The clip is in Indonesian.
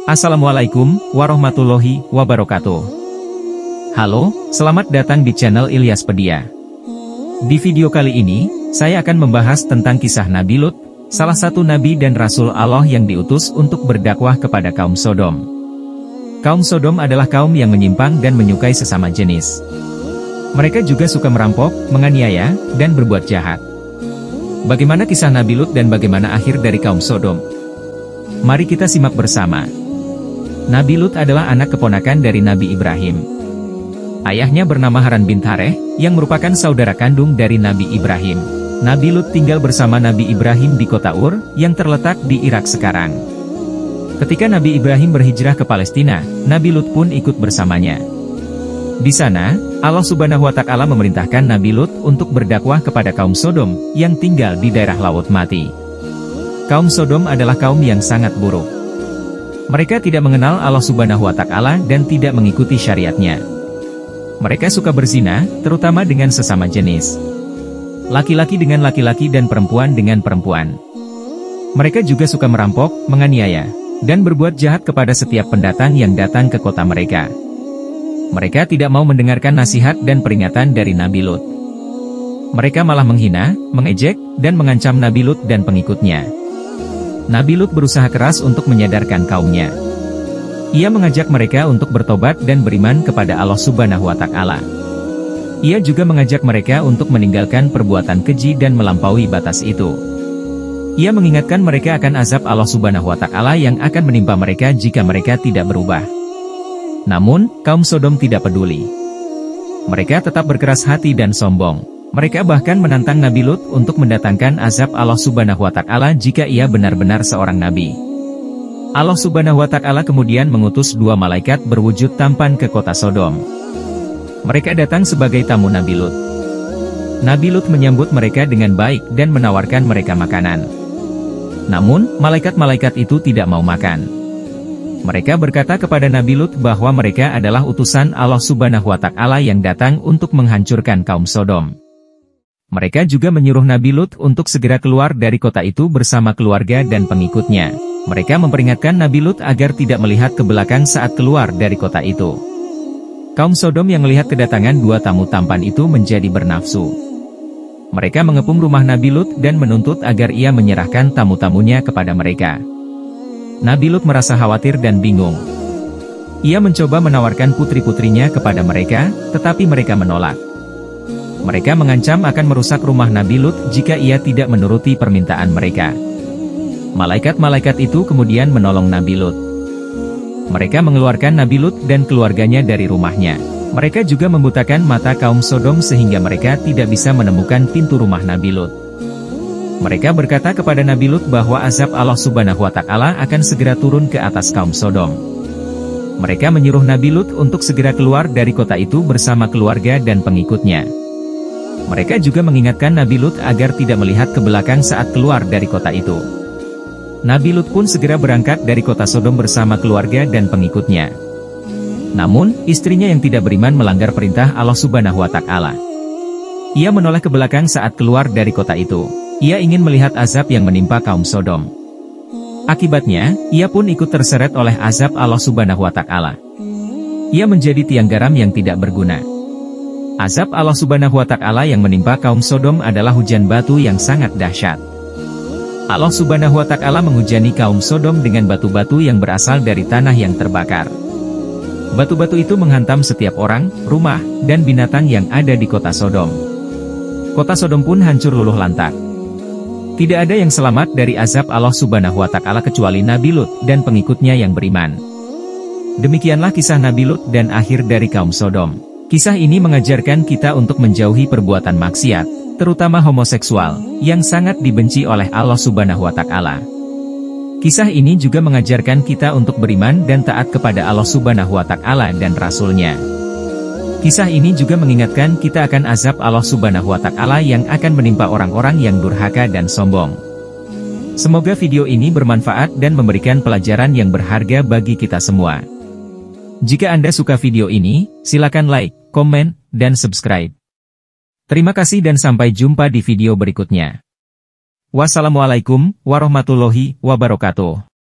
Assalamualaikum warahmatullahi wabarakatuh. Halo, selamat datang di channel Ilyaspedia. Di video kali ini, saya akan membahas tentang kisah Nabi Lut, salah satu nabi dan rasul Allah yang diutus untuk berdakwah kepada kaum Sodom. Kaum Sodom adalah kaum yang menyimpang dan menyukai sesama jenis. Mereka juga suka merampok, menganiaya, dan berbuat jahat. Bagaimana kisah Nabi Lut dan bagaimana akhir dari kaum Sodom? Mari kita simak bersama. Nabi Lut adalah anak keponakan dari Nabi Ibrahim. Ayahnya bernama Haran bin Tareh, yang merupakan saudara kandung dari Nabi Ibrahim. Nabi Lut tinggal bersama Nabi Ibrahim di kota Ur, yang terletak di Irak sekarang. Ketika Nabi Ibrahim berhijrah ke Palestina, Nabi Lut pun ikut bersamanya. Di sana, Allah Subhanahu wa Ta'ala memerintahkan Nabi Lut untuk berdakwah kepada kaum Sodom, yang tinggal di daerah Laut Mati. Kaum Sodom adalah kaum yang sangat buruk. Mereka tidak mengenal Allah Subhanahu wa Ta'ala dan tidak mengikuti syariatnya. Mereka suka berzina, terutama dengan sesama jenis. Laki-laki dengan laki-laki dan perempuan dengan perempuan. Mereka juga suka merampok, menganiaya, dan berbuat jahat kepada setiap pendatang yang datang ke kota mereka. Mereka tidak mau mendengarkan nasihat dan peringatan dari Nabi Lut. Mereka malah menghina, mengejek, dan mengancam Nabi Lut dan pengikutnya. Nabi Lut berusaha keras untuk menyadarkan kaumnya. Ia mengajak mereka untuk bertobat dan beriman kepada Allah Subhanahu wa Ta'ala. Ia juga mengajak mereka untuk meninggalkan perbuatan keji dan melampaui batas itu. Ia mengingatkan mereka akan azab Allah Subhanahu wa Ta'ala yang akan menimpa mereka jika mereka tidak berubah. Namun, kaum Sodom tidak peduli. Mereka tetap berkeras hati dan sombong. Mereka bahkan menantang Nabi Lut untuk mendatangkan azab Allah Subhanahu wa Ta'ala jika ia benar-benar seorang nabi. Allah Subhanahu wa Ta'ala kemudian mengutus dua malaikat berwujud tampan ke kota Sodom. Mereka datang sebagai tamu Nabi Lut. Nabi Lut menyambut mereka dengan baik dan menawarkan mereka makanan. Namun, malaikat-malaikat itu tidak mau makan. Mereka berkata kepada Nabi Lut bahwa mereka adalah utusan Allah Subhanahu wa Ta'ala yang datang untuk menghancurkan kaum Sodom. Mereka juga menyuruh Nabi Lut untuk segera keluar dari kota itu bersama keluarga dan pengikutnya. Mereka memperingatkan Nabi Lut agar tidak melihat ke belakang saat keluar dari kota itu. Kaum Sodom yang melihat kedatangan dua tamu tampan itu menjadi bernafsu. Mereka mengepung rumah Nabi Lut dan menuntut agar ia menyerahkan tamu-tamunya kepada mereka. Nabi Lut merasa khawatir dan bingung. Ia mencoba menawarkan putri-putrinya kepada mereka, tetapi mereka menolak. Mereka mengancam akan merusak rumah Nabi Lut jika ia tidak menuruti permintaan mereka. Malaikat-malaikat itu kemudian menolong Nabi Lut. Mereka mengeluarkan Nabi Lut dan keluarganya dari rumahnya. Mereka juga membutakan mata kaum Sodom sehingga mereka tidak bisa menemukan pintu rumah Nabi Lut. Mereka berkata kepada Nabi Lut bahwa azab Allah Subhanahu wa Ta'ala akan segera turun ke atas kaum Sodom. Mereka menyuruh Nabi Lut untuk segera keluar dari kota itu bersama keluarga dan pengikutnya. Mereka juga mengingatkan Nabi Lut agar tidak melihat ke belakang saat keluar dari kota itu. Nabi Lut pun segera berangkat dari kota Sodom bersama keluarga dan pengikutnya. Namun, istrinya yang tidak beriman melanggar perintah Allah Subhanahu wa Ta'ala. Ia menoleh ke belakang saat keluar dari kota itu. Ia ingin melihat azab yang menimpa kaum Sodom. Akibatnya, ia pun ikut terseret oleh azab Allah Subhanahu wa Ta'ala. Ia menjadi tiang garam yang tidak berguna. Azab Allah Subhanahu wa Ta'ala yang menimpa kaum Sodom adalah hujan batu yang sangat dahsyat. Allah Subhanahu wa Ta'ala menghujani kaum Sodom dengan batu-batu yang berasal dari tanah yang terbakar. Batu-batu itu menghantam setiap orang, rumah, dan binatang yang ada di kota Sodom. Kota Sodom pun hancur luluh lantak. Tidak ada yang selamat dari azab Allah Subhanahu wa Ta'ala kecuali Nabi Lut dan pengikutnya yang beriman. Demikianlah kisah Nabi Lut dan akhir dari kaum Sodom. Kisah ini mengajarkan kita untuk menjauhi perbuatan maksiat, terutama homoseksual, yang sangat dibenci oleh Allah Subhanahu wa Ta'ala. Kisah ini juga mengajarkan kita untuk beriman dan taat kepada Allah Subhanahu wa Ta'ala dan Rasul-Nya. Kisah ini juga mengingatkan kita akan azab Allah Subhanahu wa Ta'ala yang akan menimpa orang-orang yang durhaka dan sombong. Semoga video ini bermanfaat dan memberikan pelajaran yang berharga bagi kita semua. Jika Anda suka video ini, silakan like, komen, dan subscribe. Terima kasih dan sampai jumpa di video berikutnya. Wassalamualaikum warahmatullahi wabarakatuh.